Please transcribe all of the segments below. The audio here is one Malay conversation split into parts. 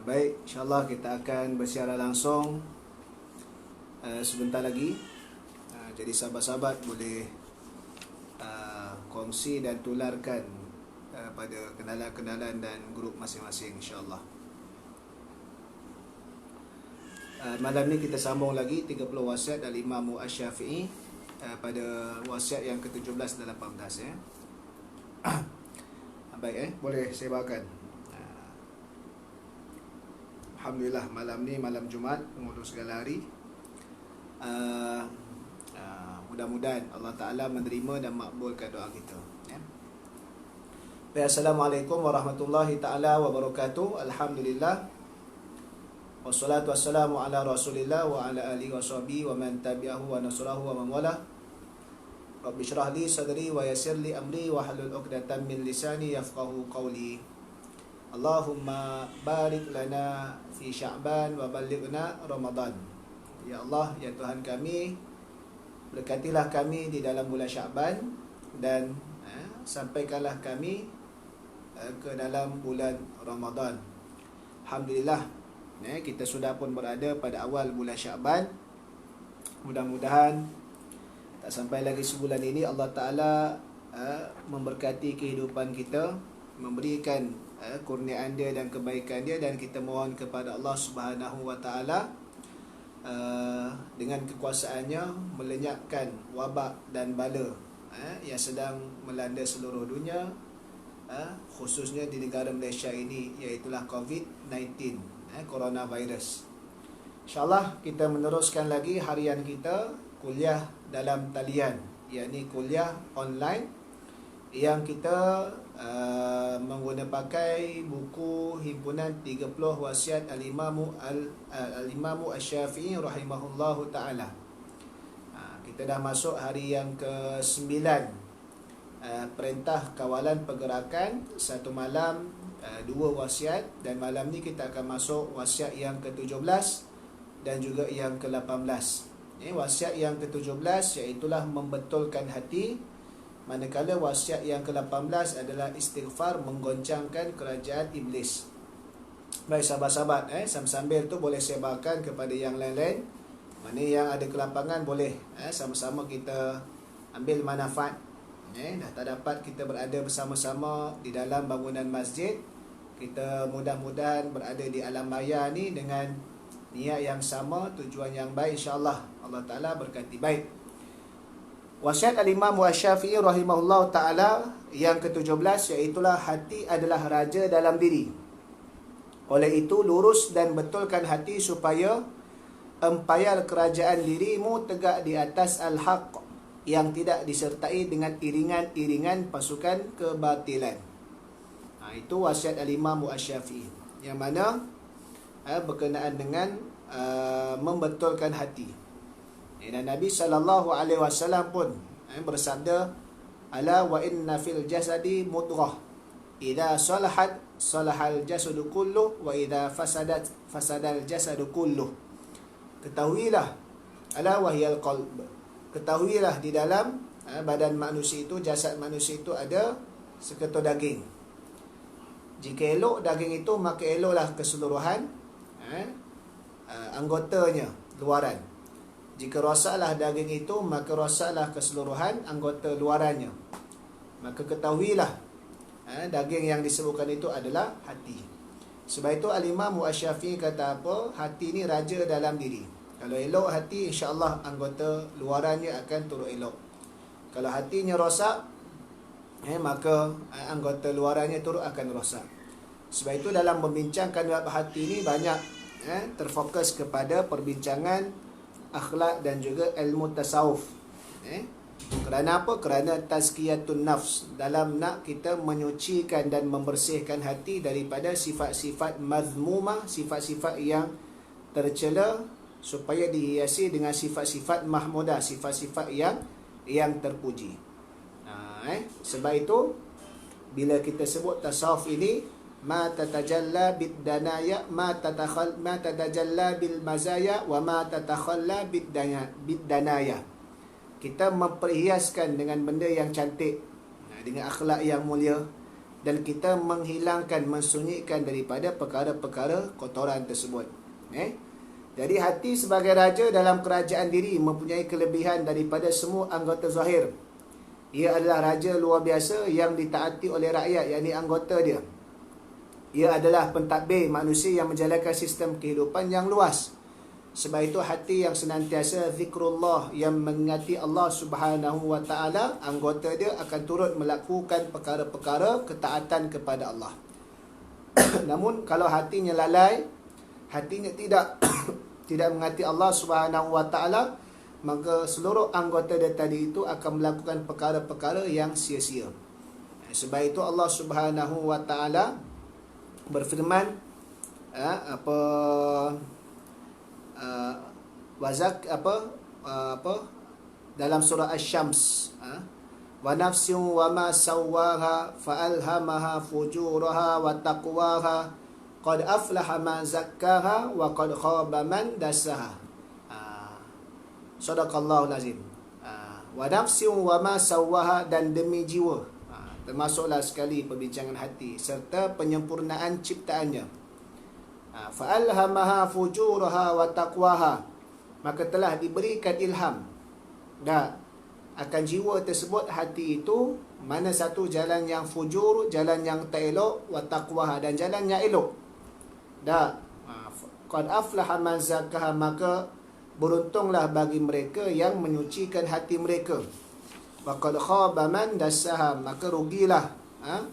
Baik, insyaAllah kita akan bersiaran langsung sebentar lagi. Jadi sahabat-sahabat boleh kongsi dan tularkan pada kenalan-kenalan dan grup masing-masing, insyaAllah. Malam ni kita sambung lagi 30 wasiat Al-Imam Asy-Syafi'i pada wasiat yang ke-17 dan 18 ya. Baik, boleh saya bawakan. Alhamdulillah, malam ni malam Jumaat, penghujung segala hari. Mudah-mudahan Allah Ta'ala menerima dan makbulkan doa kita ya. Assalamualaikum warahmatullahi ta'ala wabarakatuh. Alhamdulillah, wassalatu wassalamu ala rasulillah wa ala alihi wa sahbihi wa man tabi'ahu wa nasrahu wa man wala. Rabbi syrah li sadri wa yassir li amri wa halul 'uqdatam min lisani yafqahu qawli. Allahumma barik lana fi Sya'ban wa ballighna Ramadan. Ya Allah, ya Tuhan kami, berkatilah kami di dalam bulan Sya'ban dan sampaikanlah kami ke dalam bulan Ramadan. Alhamdulillah, kita sudah pun berada pada awal bulan Sya'ban. Mudah-mudahan tak sampai lagi sebulan ini Allah Ta'ala memberkati kehidupan kita, memberikan kurniaan dia dan kebaikan dia, dan kita mohon kepada Allah Subhanahu wa Ta'ala dengan kekuasaannya melenyapkan wabak dan bala yang sedang melanda seluruh dunia, khususnya di negara Malaysia ini, iaitulah COVID-19, coronavirus. InsyaAllah kita meneruskan lagi harian kita kuliah dalam talian, yakni kuliah online yang kita pakai buku himpunan 30 wasiat Al-Imam Asy-Syafi'i rahimahullahu ta'ala. Kita dah masuk hari yang ke-9, perintah kawalan pergerakan, satu malam 2 wasiat, dan malam ni kita akan masuk wasiat yang ke-17 dan juga yang ke-18. Wasiat yang ke-17 iaitulah membetulkan hati, manakala wasiat yang ke-18 adalah istighfar menggoncangkan kerajaan iblis. Baik sahabat-sahabat, sambil tu boleh sebarkan kepada yang lain-lain. Mana yang ada kelapangan boleh sama-sama kita ambil manfaat. Dah tak dapat kita berada bersama-sama di dalam bangunan masjid, kita mudah-mudahan berada di alam maya ni dengan niat yang sama, tujuan yang baik, insyaAllah Allah Ta'ala berkati. Baik, wasiat Al-Imam Asy-Syafi'i rahimahullah ta'ala yang ke-17 iaitulah hati adalah raja dalam diri. Oleh itu lurus dan betulkan hati supaya empayar kerajaan dirimu tegak di atas al-haq yang tidak disertai dengan iringan-iringan pasukan kebatilan. Itu wasiat Al-Imam Asy-Syafi'i yang mana berkenaan dengan membetulkan hati. Dan Nabi SAW pun bersabda, ala wa inna fil jasadi mudghah idza salahat salahal jasadu kulluh wa idza fasadat fasadal jasadu kulluh. Ketahuilah, ala wahyal qalb, ketahuilah di dalam badan manusia itu, jasad manusia itu ada seketul daging. Jika elok daging itu, maka eloklah keseluruhan anggotanya, luaran. Jika rosaklah daging itu, maka rosaklah keseluruhan anggota luarannya. Maka ketahuilah daging yang disebutkan itu adalah hati. Sebab itu Al-Imam Asy-Syafi'i kata apa? Hati ni raja dalam diri. Kalau elok hati, insya-Allah anggota luarannya akan turut elok. Kalau hatinya rosak, maka anggota luarannya turut akan rosak. Sebab itu dalam membincangkan bab hati ni banyak terfokus kepada perbincangan akhlak dan juga ilmu tasawuf. Kerana apa? Kerana tazkiyatun nafs, dalam nak kita menyucikan dan membersihkan hati daripada sifat-sifat mazmumah, sifat-sifat yang tercela, supaya dihiasi dengan sifat-sifat mahmudah, sifat-sifat yang terpuji. Sebab itu bila kita sebut tasawuf ini, ma tatajalla bid danaya ma tatajalla bil mazaya wa ma tatakhalla bid danaya. Kita memperhiaskan dengan benda yang cantik, dengan akhlak yang mulia, dan kita menghilangkan, mensunyikan daripada perkara-perkara kotoran tersebut. Jadi hati sebagai raja dalam kerajaan diri mempunyai kelebihan daripada semua anggota zahir. Ia adalah raja luar biasa yang ditaati oleh rakyat, yakni anggota dia. Ia adalah pentadbir manusia yang menjalankan sistem kehidupan yang luas. Sebab itu hati yang senantiasa zikrullah, yang mengingati Allah Subhanahu wa taala, anggota dia akan turut melakukan perkara-perkara ketaatan kepada Allah. Namun kalau hatinya lalai, hatinya tidak tidak mengingati Allah Subhanahu wa taala, maka seluruh anggota dia tadi itu akan melakukan perkara-perkara yang sia-sia. Sebab itu Allah Subhanahu wa taala berfirman dalam surah Asy-Syams, wa nafsin wa ma sawwaha fa alhamaha fujuraha wa taqwaha qad aflaha man zakkaha wa qad khaba man dassaha. Sadaqallahul azim. Wa nafsin wa ma sawwaha, dan demi jiwa, termasuklah sekali perbincangan hati serta penyempurnaan ciptaannya. Fa alhamaha fujuraha wa taqwaha, maka telah diberikan ilham akan jiwa tersebut, hati itu, mana satu jalan yang fujur, jalan yang tak elok, wa taqwaha, dan jalan yang elok. Qad aflaha man zakkaha, maka beruntunglah bagi mereka yang menyucikan hati mereka. Wa qad khaba man dassaha, maka rugilah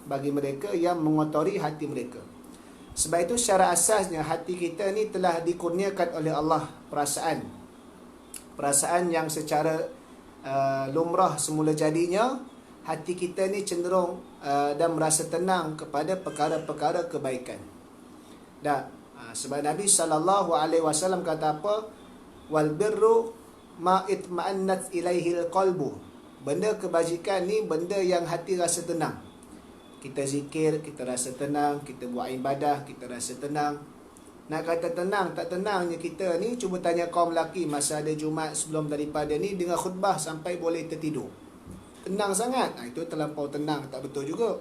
bagi mereka yang mengotori hati mereka. Sebab itu secara asasnya hati kita ni telah dikurniakan oleh Allah perasaan yang secara lumrah semula jadinya, hati kita ni cenderung dan merasa tenang kepada perkara-perkara kebaikan. Sebab Nabi SAW kata apa? Wal birru ma itma'annat ilaihil qalbu. Benda kebajikan ni benda yang hati rasa tenang. Kita zikir, kita rasa tenang. Kita buat ibadah, kita rasa tenang. Nak kata tenang, tak tenangnya kita ni, cuba tanya kaum lelaki masa ada Jumaat sebelum daripada ni, dengar khutbah sampai boleh tertidur. Tenang sangat. Itu terlampau tenang, tak betul juga.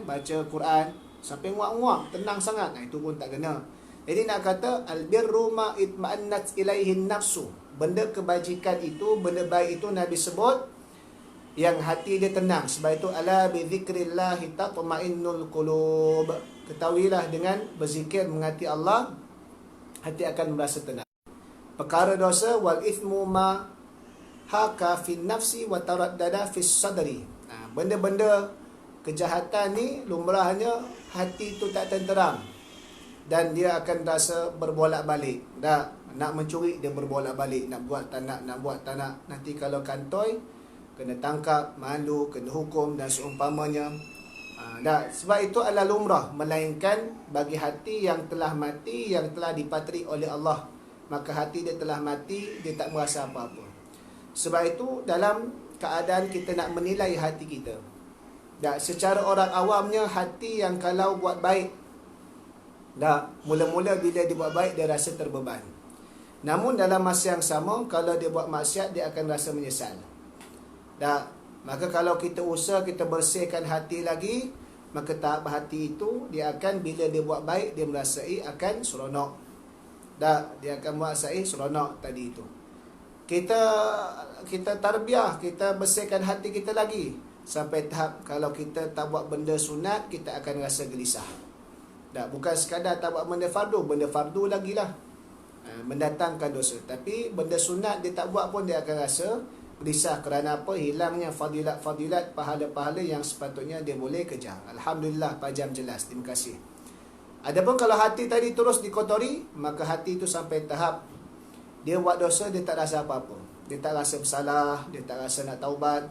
Baca Quran sampai nguak-nguak, tenang sangat. Itu pun tak kena. Jadi nak kata albirru ma itma'annat ilaihin nafsu. Benda kebajikan itu, benda baik itu Nabi sebut yang hati dia tenang. Sebab itu ala bi dzikrillahi tatma'innul qulub. Ketahuilah dengan berzikir mengati Allah, hati akan merasa tenang. Perkara dosa wal ithmu ma haka fi nafsi wa taraddada fi sadri. Benda-benda kejahatan ni lumrahnya hati tu tak tenteram dan dia akan rasa berbolak-balik. Nak mencuri dia berbolak-balik, nak buat tak nak, nak buat tak nak. Nanti kalau kantoi kena tangkap, malu, kena hukum dan seumpamanya. Sebab itu adalah lumrah, melainkan bagi hati yang telah mati, yang telah dipatri oleh Allah, maka hati dia telah mati, dia tak merasa apa-apa. Sebab itu dalam keadaan kita nak menilai hati kita, secara orang awamnya, hati yang kalau buat baik, mula-mula bila dia buat baik dia rasa terbeban. Namun dalam masa yang sama, kalau dia buat maksiat dia akan rasa menyesal. Maka kalau kita usaha, kita bersihkan hati lagi, maka tahap hati itu dia akan, bila dia buat baik, dia merasai akan seronok. Dia akan merasai seronok tadi itu. Kita tarbiyah, kita bersihkan hati kita lagi sampai tahap kalau kita tak buat benda sunat, kita akan rasa gelisah. Bukan sekadar tak buat benda fardu lagi lah, mendatangkan dosa. Tapi benda sunat dia tak buat pun dia akan rasa gelisah. Kerana apa? Hilangnya fadilat, pahala-pahala yang sepatutnya dia boleh kejar. Alhamdulillah, pajam jelas. Terima kasih. Adapun kalau hati tadi terus dikotori, maka hati itu sampai tahap dia buat dosa, dia tak rasa apa-apa. Dia tak rasa bersalah, dia tak rasa nak taubat.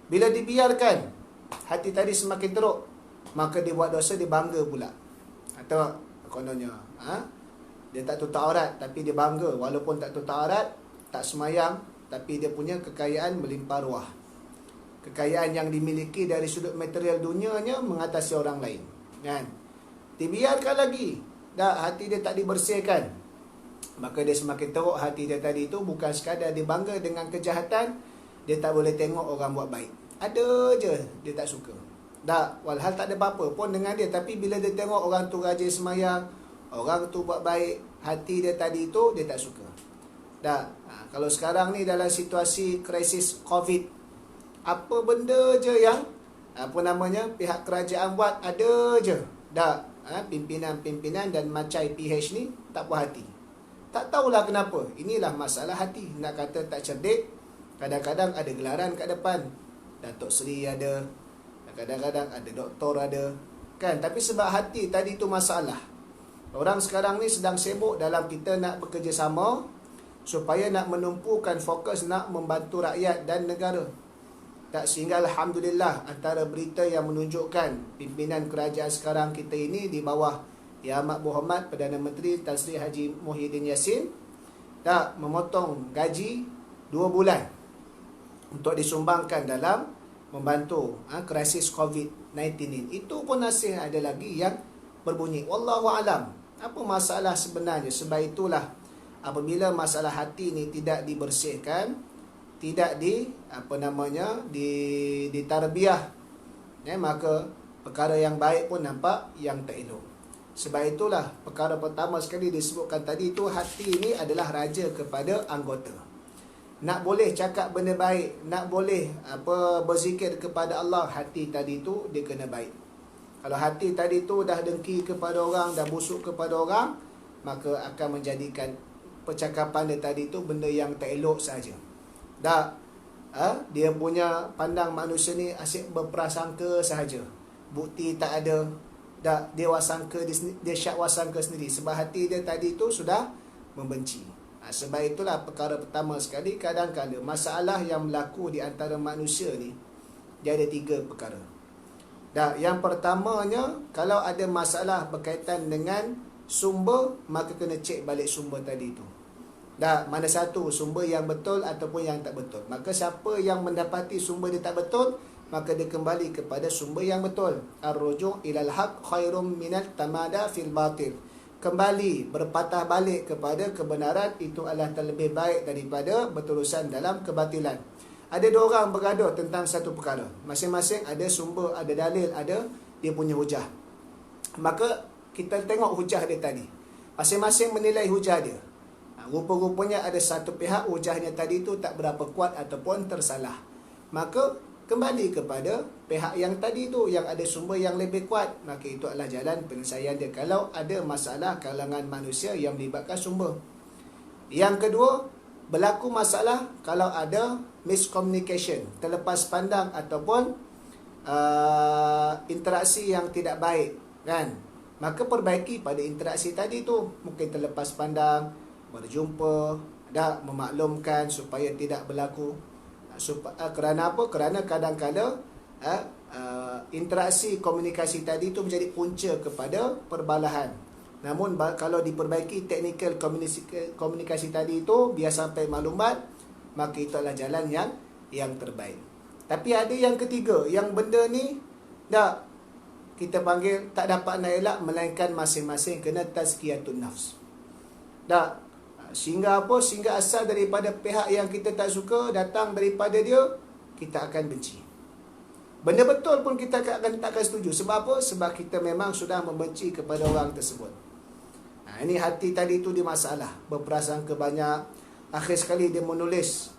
Bila dibiarkan hati tadi semakin teruk, maka dia buat dosa, dia bangga pula. Atau kononnya, dia tak tutup aurat tapi dia bangga. Walaupun tak tutup aurat, tak semayang, tapi dia punya kekayaan melimpah ruah. Kekayaan yang dimiliki dari sudut material dunianya mengatasi orang lain. Dibiarkan lagi, hati dia tak dibersihkan, maka dia semakin teruk hati dia tadi itu. Bukan sekadar dia bangga dengan kejahatan, dia tak boleh tengok orang buat baik. Ada je dia tak suka. Tak, walhal tak ada apa-apa pun dengan dia. Tapi bila dia tengok orang tu rajin semayang, orang tu buat baik, hati dia tadi tu dia tak suka. Tak, kalau sekarang ni dalam situasi krisis COVID, apa benda je yang pihak kerajaan buat, ada je. Tak, pimpinan-pimpinan dan macai PH ni tak puas hati. Tak tahulah kenapa. Inilah masalah hati. Nak kata tak cerdik, kadang-kadang ada gelaran kat depan. Datuk Seri ada, kadang-kadang ada doktor ada, kan? Tapi sebab hati tadi tu masalah. Orang sekarang ni sedang sibuk dalam kita nak bekerjasama supaya nak menumpukan fokus nak membantu rakyat dan negara. Tak, sehingga alhamdulillah antara berita yang menunjukkan pimpinan kerajaan sekarang kita ini di bawah Yang Amat Berhormat Perdana Menteri Tan Sri Haji Muhyiddin Yassin tak memotong gaji 2 bulan untuk disumbangkan dalam membantu krisis COVID-19 ini. Itu pun masih ada lagi yang berbunyi. Wallahu alam. Apa masalah sebenarnya? Sebab itulah apabila masalah hati ni tidak dibersihkan, tidak ditarbiah, maka perkara yang baik pun nampak yang tak elok. Sebab itulah perkara pertama sekali disebutkan tadi tu, hati ini adalah raja kepada anggota. Nak boleh cakap benda baik, nak boleh berzikir kepada Allah, hati tadi tu dia kena baik. Kalau hati tadi tu dah dengki kepada orang, dah busuk kepada orang, maka akan menjadikan percakapan dia tadi tu benda yang tak elok saja. Dia punya pandang manusia ni asyik berprasangka sahaja, bukti tak ada. Dia wasangka, dia syak wasangka sendiri. Sebab hati dia tadi tu sudah membenci. Sebab itulah perkara pertama sekali, kadang-kadang masalah yang berlaku di antara manusia ni, dia ada 3 perkara. Yang pertamanya, kalau ada masalah berkaitan dengan sumber, maka kena cek balik sumber tadi tu. Mana satu sumber yang betul ataupun yang tak betul. Maka siapa yang mendapati sumber dia tak betul, maka dia kembali kepada sumber yang betul. Ar-ruju' ilal haq khairum minat tamada fil batil. Kembali berpatah balik kepada kebenaran itu adalah terlebih baik daripada berterusan dalam kebatilan. Ada 2 orang bergaduh tentang satu perkara. Masing-masing ada sumber, ada dalil, ada dia punya hujah. Maka kita tengok hujah dia tadi. Masing-masing menilai hujah dia. Rupa-rupanya ada satu pihak hujahnya tadi tu tak berapa kuat ataupun tersalah. Maka kembali kepada pihak yang tadi tu, yang ada sumber yang lebih kuat. Maka itu adalah jalan penyelesaian dia kalau ada masalah kalangan manusia yang melibatkan sumber. Yang kedua, berlaku masalah kalau ada miscommunication, terlepas pandang ataupun interaksi yang tidak baik, kan? Maka perbaiki pada interaksi tadi tu. Mungkin terlepas pandang, berjumpa, memaklumkan supaya tidak berlaku. Kerana apa? Kerana kadang-kadang interaksi komunikasi tadi tu menjadi punca kepada perbalahan. Namun kalau diperbaiki teknikal komunikasi tadi itu biar sampai maklumat, maka itu adalah jalan yang terbaik. Tapi ada yang ketiga, yang benda ni kita panggil tak dapat nak elak, melainkan masing-masing kena tazkiyatun nafs. Sehingga apa? Sehingga asal daripada pihak yang kita tak suka datang daripada dia, kita akan benci. Benda betul pun kita takkan setuju. Sebab apa? Sebab kita memang sudah membenci kepada orang tersebut. Ini hati tadi tu dia masalah. Berprasangka banyak. Akhir sekali dia menulis,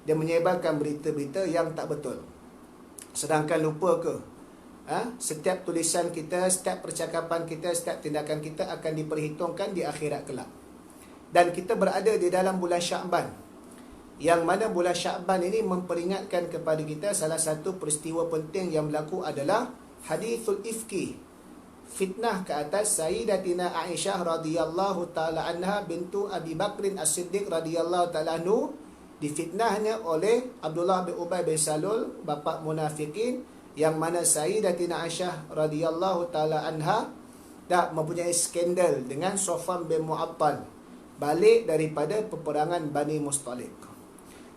dia menyebarkan berita-berita yang tak betul. Sedangkan lupa ke? Setiap tulisan kita, setiap percakapan kita, setiap tindakan kita akan diperhitungkan di akhirat kelak. Dan kita berada di dalam bulan Sya'ban, yang mana bulan Sya'ban ini memperingatkan kepada kita salah satu peristiwa penting yang berlaku adalah hadithul ifki, fitnah ke atas Sayyidatina Aisyah radhiyallahu taala anha bintu Abi Bakrin As-Siddiq radhiyallahu taala anhu. Difitnahnya oleh Abdullah bin Ubay bin Salul, bapa munafikin, yang mana Sayyidatina Aisyah radhiyallahu taala anha mempunyai skandal dengan Safwan bin Mu'attal balik daripada peperangan Bani Mustaliq.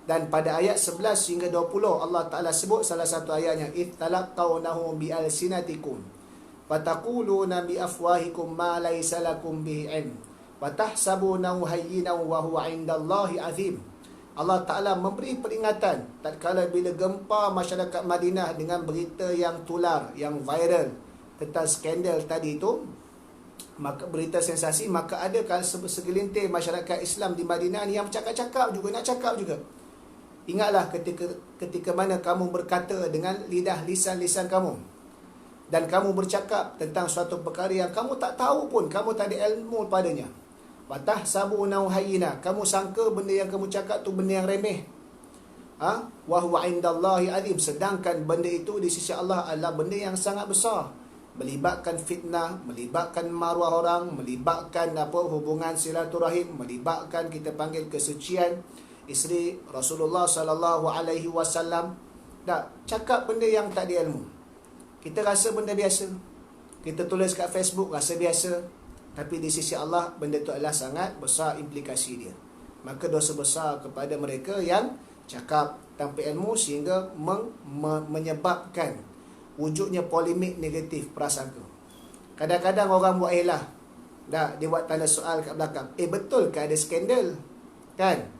Dan pada ayat 11 hingga 20 Allah Ta'ala sebut salah satu ayatnya, ittalaqawnahu bi'alsinatikum fataquluna bi'afwahikum ma laysa lakum bihi ilm wa tahsabunahu hayyinan wa huwa 'indallahi 'azim. Allah Ta'ala memberi peringatan tatkala bila gempa masyarakat Madinah dengan berita yang tular, yang viral tentang skandal tadi itu, maka berita sensasi, maka ada segelintir masyarakat Islam di Madinah ni yang cakap-cakap juga, nak cakap juga. Ingatlah ketika mana kamu berkata dengan lisan-lisan kamu, dan kamu bercakap tentang suatu perkara yang kamu tak tahu pun, kamu tak ada ilmu padanya. Watah sabu nauhayina, kamu sangka benda yang kamu cakap tu benda yang remeh. Wa huwa indallahi azim, sedangkan benda itu di sisi Allah adalah benda yang sangat besar. Melibatkan fitnah, melibatkan maruah orang, melibatkan hubungan silaturahim, melibatkan kita panggil kesucian isteri Rasulullah sallallahu alaihi wasallam. Tak cakap benda yang tak ada ilmu. Kita rasa benda biasa. Kita tulis kat Facebook rasa biasa. Tapi di sisi Allah benda itu adalah sangat besar implikasi dia. Maka dosa besar kepada mereka yang cakap tanpa ilmu sehingga menyebabkan wujudnya polemik negatif prasangka. Kadang-kadang orang buat elah. Dia buat tanda soal kat belakang. Betul ke ada skandal? Kan?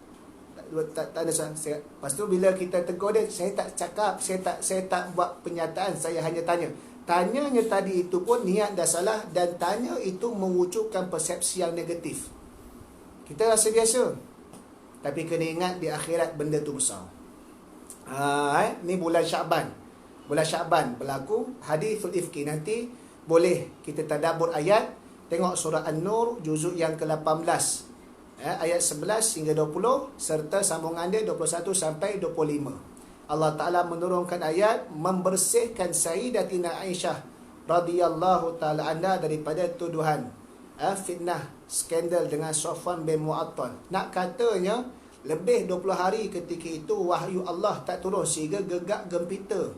Tanda soal. Lepas tu bila kita tegur dia, saya tak cakap, saya tak buat pernyataan, saya hanya tanya. Tanyanya tadi itu pun niat dah salah, dan tanya itu mewujudkan persepsi yang negatif. Kita rasa biasa, tapi kena ingat di akhirat benda tu besar. Ni bulan Syaban. Bulan Syaban berlaku hadithul ifki. Nanti boleh kita tadabbur ayat. Tengok surah An-Nur juzuk yang ke-18, ayat 11 hingga 20, serta sambungan dia 21 sampai 25. Allah Ta'ala menurunkan ayat membersihkan Sayyidatina Aisyah radhiyallahu ta'ala anha daripada tuduhan fitnah, skandal dengan Safwan bin Mu'attal. Nak katanya lebih 20 hari ketika itu wahyu Allah tak turun sehingga gegak gempita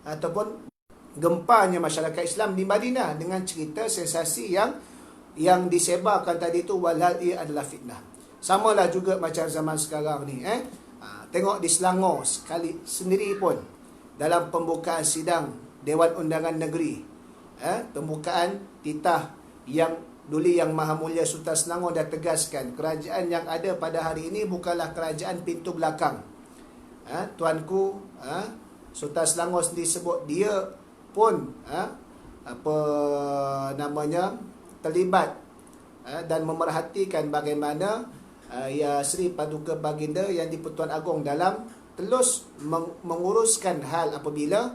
ataupun gempanya masyarakat Islam di Madinah dengan cerita sensasi yang disebarkan tadi itu, walhal ia adalah fitnah. Samalah juga macam zaman sekarang ni. Tengok di Selangor sekali sendiri pun, dalam pembukaan sidang Dewan Undangan Negeri, pembukaan titah yang Duli Yang Maha Mulia Sultan Selangor dah tegaskan kerajaan yang ada pada hari ini bukanlah kerajaan pintu belakang. Tuanku Sultan Selangor sendiri sebut dia pun terlibat dan memerhatikan bagaimana Ya Sri Paduka Baginda Yang di-Pertuan Agong dalam terus menguruskan hal apabila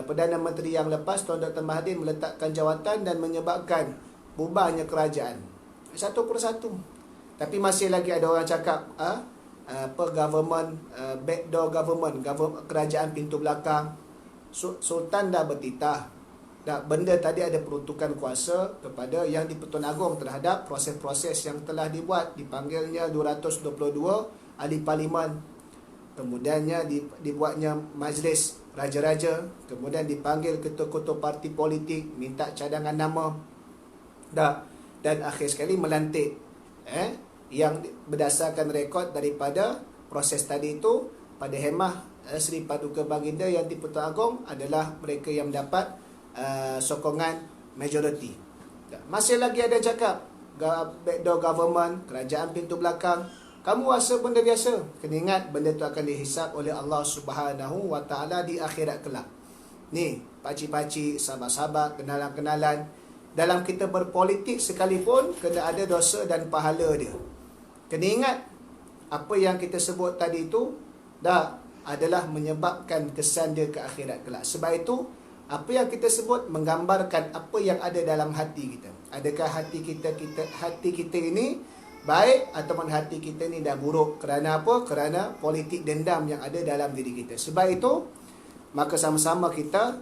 Perdana Menteri yang lepas Tuan Dr. Mahathir meletakkan jawatan dan menyebabkan bubarnya kerajaan satu persatu. Tapi masih lagi ada orang cakap government, backdoor government, kerajaan pintu belakang. Sultan dah bertitah, benda tadi ada peruntukan kuasa kepada Yang di-Pertuan Agong terhadap proses-proses yang telah dibuat. Dipanggilnya 222 ahli parlimen, kemudiannya dibuatnya majlis raja-raja, kemudian dipanggil ketua-ketua parti politik, minta cadangan nama, dan akhir sekali melantik yang berdasarkan rekod daripada proses tadi itu, pada hemah Sri Paduka Baginda Yang di-Pertuan Agong adalah mereka yang mendapat sokongan majoriti. Masih lagi ada cakap backdoor government, kerajaan pintu belakang. Kamu rasa benda biasa. Kena ingat benda tu akan dihisap oleh Allah Subhanahu wa Ta'ala di akhirat kelak. Ni pakcik-pakcik, sahabat-sahabat, kenalan-kenalan, dalam kita berpolitik sekalipun kena ada dosa dan pahala dia. Kena ingat apa yang kita sebut tadi itu adalah menyebabkan kesan dia ke akhirat kelak. Sebab itu apa yang kita sebut menggambarkan apa yang ada dalam hati kita. Adakah hati kita ini baik ataupun hati kita ni dah buruk? Kerana apa? Kerana politik dendam yang ada dalam diri kita. Sebab itu maka sama-sama kita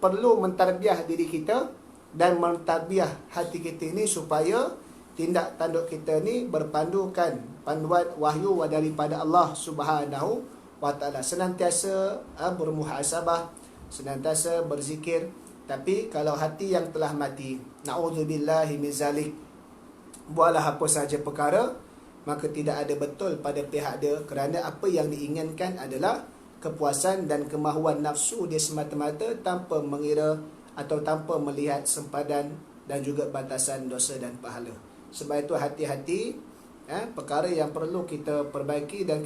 perlu mentarbiah diri kita dan mentarbiah hati kita ini supaya tindak tanduk kita ni berpandukan panduan wahyu daripada Allah Subhanahu wa Ta'ala. Senantiasa bermuhasabah, senantiasa berzikir. Tapi kalau hati yang telah mati, na'udzubillahi min zalik, buatlah apa sahaja perkara, maka tidak ada betul pada pihak dia, kerana apa yang diinginkan adalah kepuasan dan kemahuan nafsu dia semata-mata, tanpa mengira atau tanpa melihat sempadan dan juga batasan dosa dan pahala. Sebab itu hati-hati Perkara yang perlu kita perbaiki dan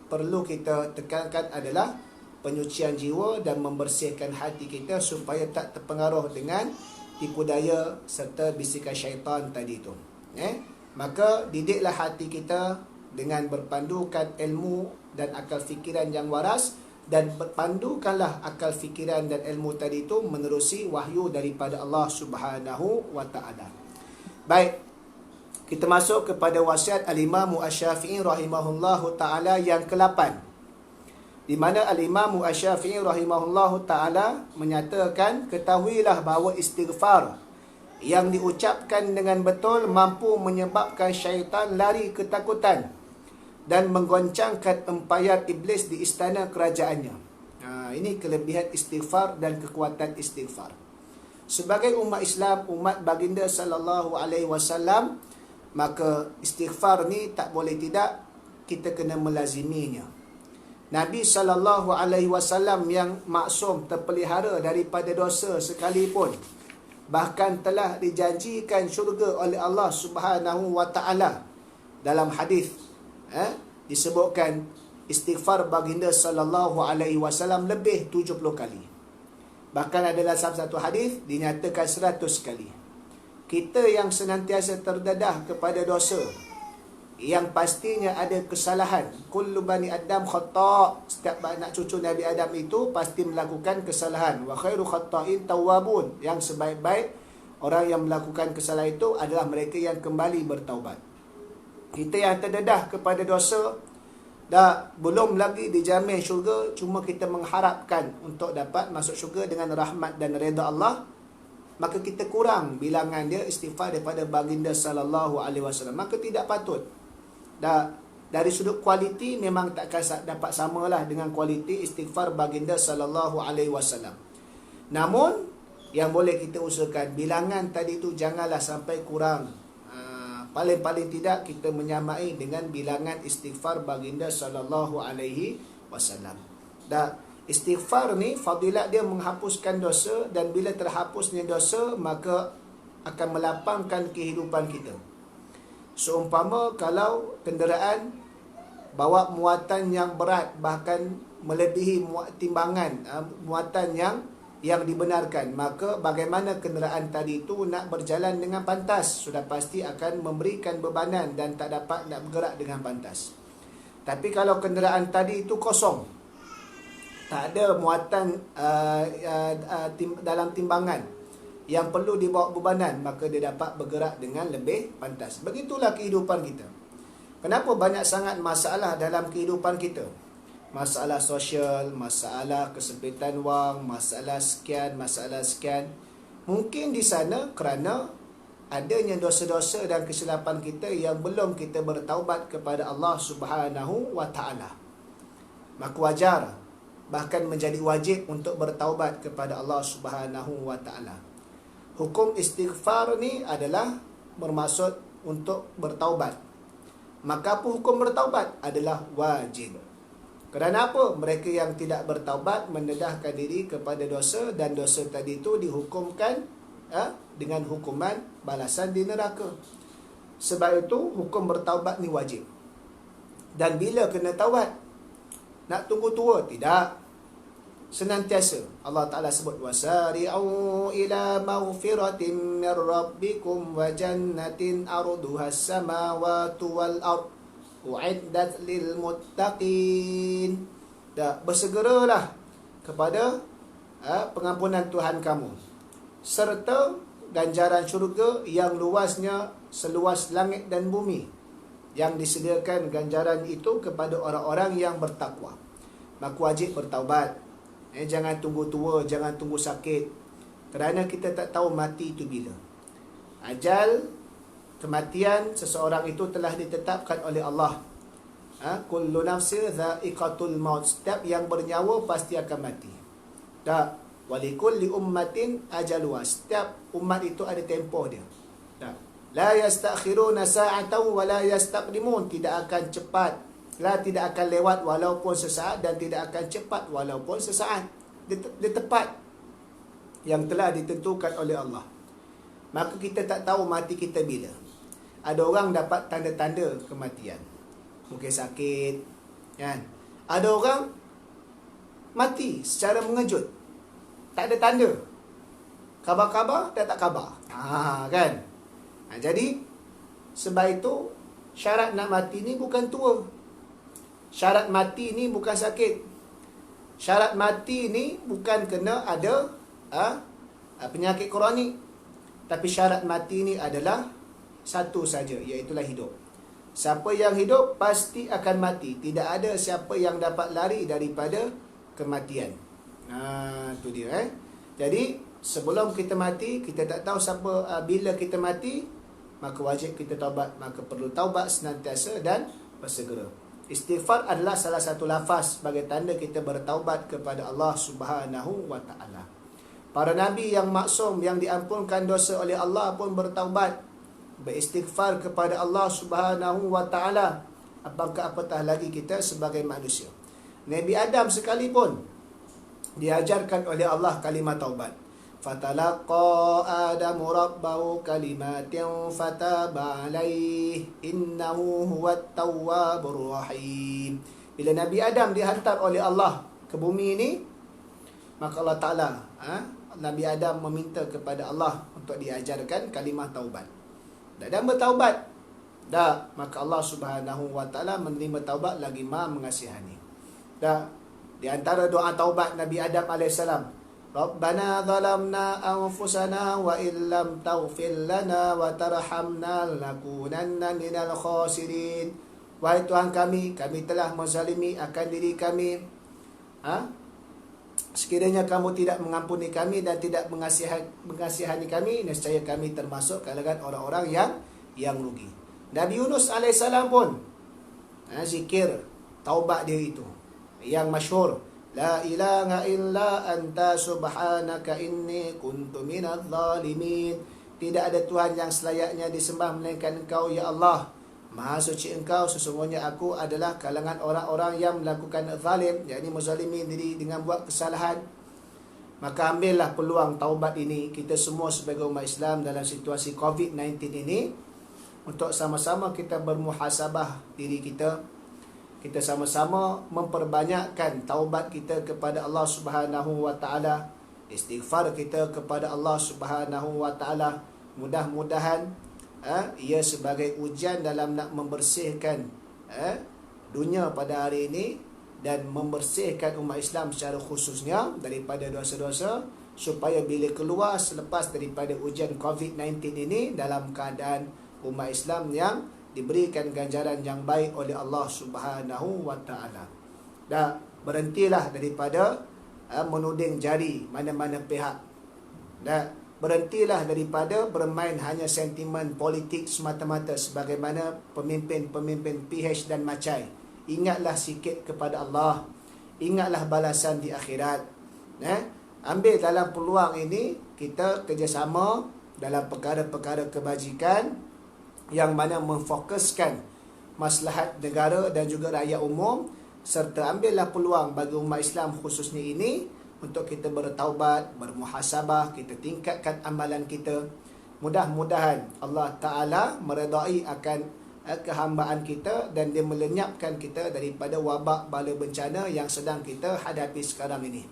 perlu kita tekankan adalah penyucian jiwa dan membersihkan hati kita supaya tak terpengaruh dengan tipu daya serta bisikan syaitan tadi itu. Maka didiklah hati kita dengan berpandukan ilmu dan akal fikiran yang waras, dan berpandukanlah akal fikiran dan ilmu tadi itu menerusi wahyu daripada Allah Subhanahu wa taala. Baik, kita masuk kepada wasiat Al-Imam Asy-Syafi'i rahimahullahu taala yang ke-8, di mana Al-Imam Asy-Syafi'i rahimahullahu taala menyatakan, ketahuilah bahawa istighfar yang diucapkan dengan betul mampu menyebabkan syaitan lari ketakutan dan menggoncangkan empayar iblis di istana kerajaannya. Ini kelebihan istighfar dan kekuatan istighfar. Sebagai umat Islam, umat baginda sallallahu alaihi wasallam, maka istighfar ni tak boleh tidak kita kena melaziminya. Nabi sallallahu alaihi wasallam yang maksum, terpelihara daripada dosa sekalipun, bahkan telah dijanjikan syurga oleh Allah Subhanahu wa taala. Dalam hadis disebutkan istighfar baginda sallallahu alaihi wasallam lebih 70 kali. Bahkan adalah satu hadis dinyatakan 100 kali. Kita yang senantiasa terdedah kepada dosa, yang pastinya ada kesalahan. Kullu bani Adam khata'. Setiap anak cucu Nabi Adam itu pasti melakukan kesalahan. Wa khairu khata'in tawwabun. Yang sebaik-baik orang yang melakukan kesalahan itu adalah mereka yang kembali bertaubat. Kita yang terdedah kepada dosa, dah belum lagi dijamin syurga, cuma kita mengharapkan untuk dapat masuk syurga dengan rahmat dan redha Allah, maka kita kurang bilangan dia istighfar daripada baginda sallallahu alaihi wasallam. Maka tidak patut. Dah dari sudut kualiti memang takkan dapat samalah dengan kualiti istighfar baginda sallallahu alaihi wasallam. Namun yang boleh kita usahakan bilangan tadi tu janganlah sampai kurang. Paling-paling tidak kita menyamai dengan bilangan istighfar baginda sallallahu alaihi wasallam. Dan istighfar ni fadilat dia menghapuskan dosa, dan bila terhapusnya dosa maka akan melapangkan kehidupan kita. Seumpama kalau kenderaan bawa muatan yang berat, bahkan melebihi timbangan muatan yang dibenarkan, maka bagaimana kenderaan tadi itu nak berjalan dengan pantas? Sudah pasti akan memberikan bebanan dan tak dapat nak bergerak dengan pantas. Tapi kalau kenderaan tadi itu kosong, tak ada muatan dalam timbangan yang perlu dibawa bebanan, maka dia dapat bergerak dengan lebih pantas. Begitulah kehidupan kita. Kenapa banyak sangat masalah dalam kehidupan kita? Masalah sosial, masalah kesempitan wang, masalah sekian. Mungkin di sana kerana adanya dosa-dosa dan kesilapan kita yang belum kita bertaubat kepada Allah Subhanahu wa taala. Maka wajar, bahkan menjadi wajib untuk bertaubat kepada Allah Subhanahu wa taala. Hukum istighfar ni adalah bermaksud untuk bertaubat. Maka apa hukum bertaubat? Adalah wajib. Kerana apa? Mereka yang tidak bertaubat mendedahkan diri kepada dosa, dan dosa tadi itu dihukumkan dengan hukuman balasan di neraka. Sebab itu hukum bertaubat ni wajib. Dan bila kena taubat? Nak tunggu tua? Tidak. Senantiasa Allah Ta'ala sebut, wasari'u ila maghfiratin min rabbikum wa jannatin arduhas samawati wal ard u'iddat lil muttaqin. Bersegeralah kepada pengampunan Tuhan kamu, serta ganjaran syurga yang luasnya seluas langit dan bumi, yang disediakan ganjaran itu kepada orang-orang yang bertakwa. Maka wajib bertaubat. Jangan tunggu tua, jangan tunggu sakit, kerana kita tak tahu mati itu bila. Ajal, kematian seseorang itu telah ditetapkan oleh Allah. Kullu nafsin dha'iqatul maut. Setiap yang bernyawa pasti akan mati. Walikulli ummatin ajalwa. Setiap umat itu ada tempoh dia. La yastakhiruna sa'atan wa la yastaqdimun. Tidak akan cepat, tidak akan lewat walaupun sesaat, dan tidak akan cepat walaupun sesaat. Dia tepat yang telah ditentukan oleh Allah. Maka kita tak tahu mati kita bila. ada orang dapat tanda-tanda kematian. Mungkin sakit, kan? Ada orang mati secara mengejut. Tak ada tanda. Khabar-khabar, tak khabar. Kan? Jadi, sebab itu, syarat nak mati ni bukan tua. Syarat mati ni bukan sakit. Syarat mati ni bukan kena ada penyakit kronik. Tapi syarat mati ni adalah satu saja, iaitulah hidup. Siapa yang hidup pasti akan mati. Tidak ada siapa yang dapat lari daripada kematian. Itu dia. Jadi sebelum kita mati, kita tak tahu bila kita mati, maka wajib kita taubat. Maka perlu taubat senantiasa dan bersegera. Istighfar adalah salah satu lafaz sebagai tanda kita bertaubat kepada Allah Subhanahu wa taala. Para nabi yang maksum, yang diampunkan dosa oleh Allah pun bertaubat, beristighfar kepada Allah Subhanahu wa taala. Apatah lagi kita sebagai manusia. Nabi Adam sekalipun diajarkan oleh Allah kalimat taubat. Fatalaqa Adamu rabbahu kalimatin fataba alaihi innahu huwat tawwabur rahim. Bila Nabi Adam dihantar oleh Allah ke bumi ini, maka Allah Ta'ala, Nabi Adam meminta kepada Allah untuk diajarkan kalimah taubat. Dan bertaubat. Maka Allah Subhanahu wa taala menerima taubat lagi Maha mengasihani. Di antara doa taubat Nabi Adam alaihissalam, Rabbana zalamna anfusana wa illam taghfir lana wa tarhamna lanakunanna minal khasirin. Wahai Tuhan kami telah menzalimi akan diri kami. Sekiranya kamu tidak mengampuni kami dan tidak mengasihani kami, nescaya kami termasuk kalangan orang-orang yang rugi. Nabi Yunus alaihissalam pun zikir taubat dia itu yang masyhur, la ilaha illa anta subhanaka inni kuntu minadh zalimin. Tidak ada Tuhan yang selayaknya disembah melainkan Engkau ya Allah. Maha suci Engkau, sesungguhnya aku adalah kalangan orang-orang yang melakukan zalim, yakni menzalimi diri dengan buat kesalahan. Maka ambillah peluang taubat ini kita semua sebagai umat Islam dalam situasi COVID-19 ini, untuk sama-sama kita bermuhasabah diri kita. Kita sama-sama memperbanyakkan taubat kita kepada Allah Subhanahu wa taala, istighfar kita kepada Allah Subhanahu wa taala. Mudah-mudahan ia sebagai ujian dalam nak membersihkan dunia pada hari ini dan membersihkan umat Islam secara khususnya daripada dosa-dosa, supaya bila keluar selepas daripada ujian COVID-19 ini dalam keadaan umat Islam yang diberikan ganjaran yang baik oleh Allah Subhanahu wa taala. Berhentilah daripada menuding jari mana-mana pihak. Berhentilah daripada bermain hanya sentimen politik semata-mata sebagaimana pemimpin-pemimpin PH dan Macai. Ingatlah sikit kepada Allah. Ingatlah balasan di akhirat. Ambil dalam peluang ini kita kerjasama dalam perkara-perkara kebajikan yang mana memfokuskan maslahat negara dan juga rakyat umum, serta ambillah peluang bagi umat Islam khususnya ini untuk kita bertaubat, bermuhasabah, kita tingkatkan amalan kita. Mudah-mudahan Allah Ta'ala meredai akan kehambaan kita dan dia melenyapkan kita daripada wabak bala bencana yang sedang kita hadapi sekarang ini.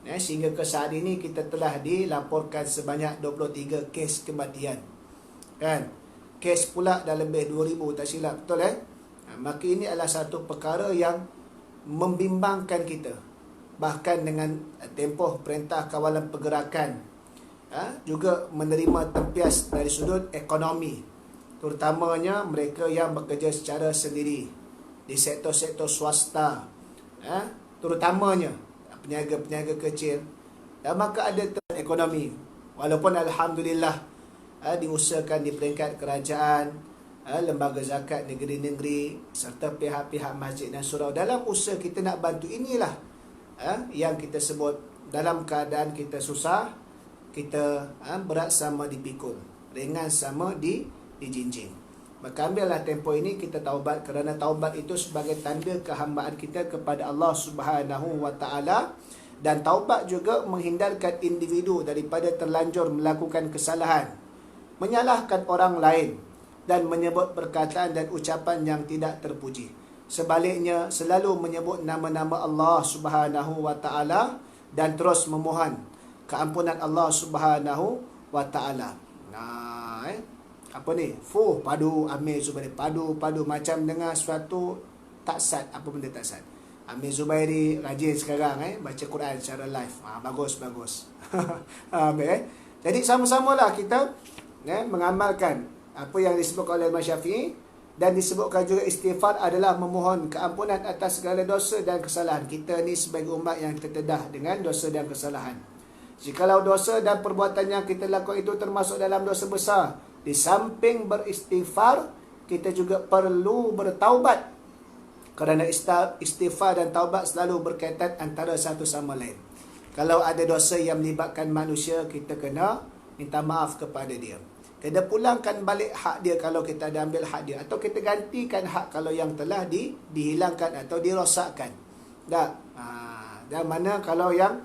Sehingga ke saat ini kita telah dilaporkan sebanyak 23 kes kematian. Kes pula dah lebih 2,000 tak silap, betul Maka ini adalah satu perkara yang membimbangkan kita. Bahkan dengan tempoh perintah kawalan pergerakan, juga menerima tempias dari sudut ekonomi, terutamanya mereka yang bekerja secara sendiri di sektor-sektor swasta, terutamanya peniaga-peniaga kecil. Dan maka ada ekonomi, walaupun alhamdulillah diusahakan di peringkat kerajaan, lembaga zakat negeri-negeri serta pihak-pihak masjid dan surau, dalam usaha kita nak bantu inilah yang kita sebut dalam keadaan kita susah, kita berat sama dipikul, ringan sama dijinjing. Maka ambillah tempoh ini kita taubat, kerana taubat itu sebagai tanda kehambaan kita kepada Allah Subhanahu wa taala, dan taubat juga menghindarkan individu daripada terlanjur melakukan kesalahan, menyalahkan orang lain dan menyebut perkataan dan ucapan yang tidak terpuji. Sebaliknya, selalu menyebut nama-nama Allah Subhanahu wa taala dan terus memohon keampunan Allah Subhanahu wa taala. Nah, apa ni? Padu Amir Zubairi, padu macam dengar suatu tak sat, apa benda tak sat. Amir Zubairi rajin sekarang baca Quran secara live. Bagus. Jadi sama-samalah kita mengamalkan apa yang disebutkan oleh Imam Syafi'i, dan disebutkan juga istighfar adalah memohon keampunan atas segala dosa dan kesalahan. Kita ni sebagai umat yang terdedah dengan dosa dan kesalahan. Jikalau dosa dan perbuatan yang kita lakukan itu termasuk dalam dosa besar, di samping beristighfar, kita juga perlu bertaubat. Kerana istighfar dan taubat selalu berkaitan antara satu sama lain. Kalau ada dosa yang melibatkan manusia, kita kena minta maaf kepada dia. Kita pulangkan balik hak dia kalau kita ada ambil hak dia, atau kita gantikan hak kalau yang telah dihilangkan atau dirosakkan. Dan mana kalau yang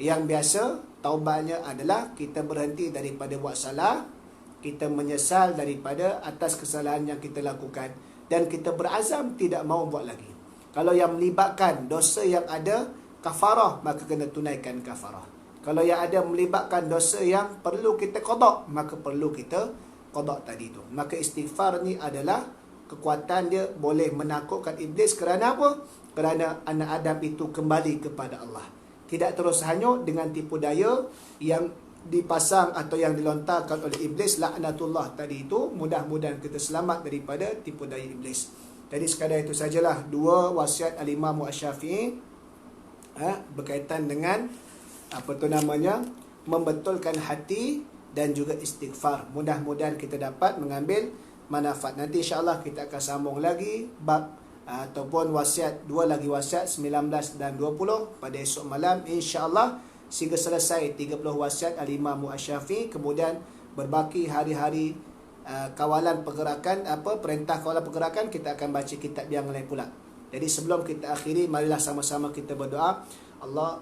biasa, taubatnya adalah kita berhenti daripada buat salah, kita menyesal daripada atas kesalahan yang kita lakukan, dan kita berazam tidak mahu buat lagi. Kalau yang melibatkan dosa yang ada kafarah, maka kena tunaikan kafarah. Kalau yang ada melibatkan dosa yang perlu kita qada, maka perlu kita qada tadi tu. Maka istighfar ni adalah kekuatan dia boleh menakutkan iblis. Kerana apa? Kerana anak Adam itu kembali kepada Allah. Tidak terus hanyut dengan tipu daya yang dipasang atau yang dilontarkan oleh iblis, laknatullah tadi itu. Mudah-mudahan kita selamat daripada tipu daya iblis. Jadi sekadar itu sajalah dua wasiat Al-Imam Asy-Syafi'i berkaitan dengan membetulkan hati dan juga istighfar. Mudah-mudahan kita dapat mengambil manfaat. Nanti insya-Allah kita akan sambung lagi bab ataupun wasiat, dua lagi wasiat 19 dan 20 pada esok malam insya-Allah, sehingga selesai 30 wasiat Al-Imam Asy-Syafi'i. Kemudian berbaki hari-hari kawalan pergerakan, perintah kawalan pergerakan, kita akan baca kitab yang lain pula. Jadi sebelum kita akhiri, marilah sama-sama kita berdoa.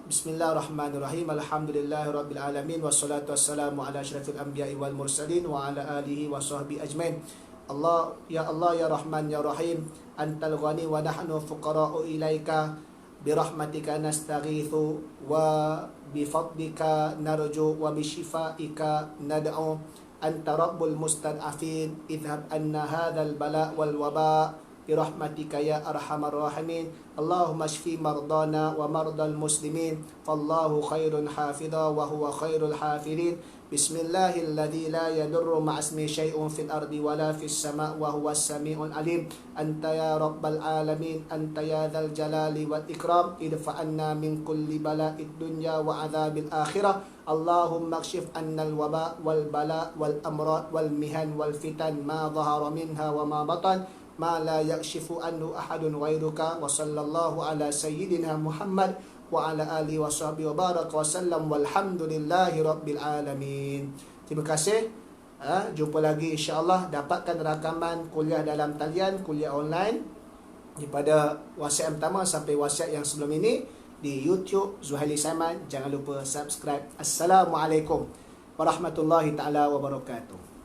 Bismillahirrahmanirrahim. Alhamdulillahirabbil alamin, wassalatu wassalamu ala asyrafil anbiya'i wal mursalin wa ala alihi wa sahbihi ajmain. Allah ya Rahman ya Rahim, antal ghani wa nahnu fuqara'u ilaika, birahmatika nastaghithu wa bifadlika narju wa bishifaika nad'u, anta rabbul mustad'afin, idhhab anna hadzal bala wal waba birahmatika ya arhamar rahimin. Allahumma shfi mardana wa mardal muslimin, fallahu khairun hafidha wa huwa khairul hafidhin. Bismillahilladzi la yadurru ma'asmi syai'un fil ardi wala fis sama' wa huwas sami'ul alim. Anta ya rabbal alamin, anta ya dzal jalali wal ikram, idfa'anna min kulli bala'id dunya wa adzabil akhirah. Allahumma kshif annal waba wal bala wal amrad wal mihan wal fitan ma dhahara minha wa ma batan, ma la yakshifu anhu ahadun ghairuka. Wa sallallahu ala sayyidina Muhammad wa ala alihi wa sahbihi wa baraka wa sallam, walhamdulillahi rabbil alamin. Terima kasih. Jumpa lagi insya-Allah. Dapatkan rakaman kuliah dalam talian, kuliah online daripada wasiat yang pertama sampai wasiat yang sebelum ini di YouTube Zuhaili Saiman. Jangan lupa subscribe. Assalamualaikum warahmatullahi taala wabarakatuh.